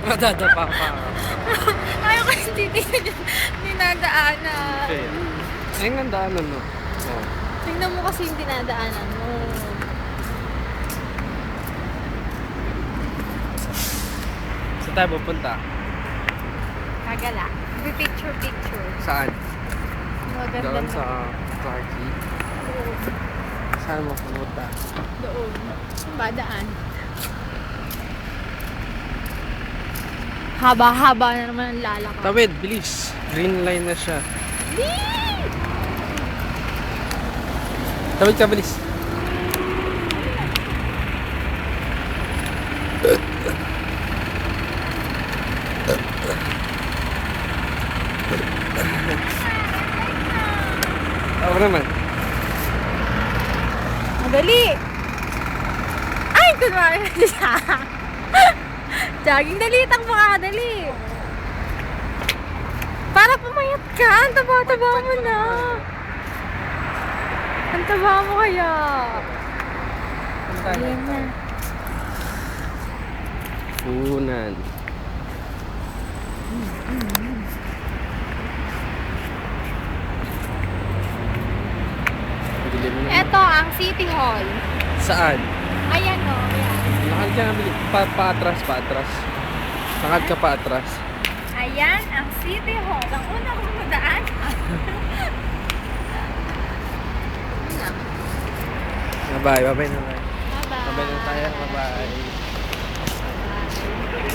Madadapa pa. Ayaw kasi titignan yung dinadaanan. Okay. Ayun ang daanan, no? Oh. Tingnan mo kasi yung dinadaanan mo. Saan tayo pupunta? Kagala. Picture. Saan? Maganda Doon na. sa Clarky. Doon. Saan mo pumunta? Doon. Saan ba daan? Haba-haba na naman ang lalakad. Tawid, bilis. Green line na siya. Tawid ka, bilis. Ako naman. Madali! Ay! Kunwari na siya. Jogging, dali. Takbo ka, dali. Para pumayat ka. Ang taba-taba mo na. Ang taba mo kaya. Ayan na. Punan. Dilim na. Ito ang City Hall. Saan? Ayan o. Lakad ka na, bilis. Paatras. Lakad ka paatras. Ayan ang City Hall. Ang una kong madaan. Bye-bye na tayo. Bye-bye. Bye-bye na tayo. Bye-bye. Bye.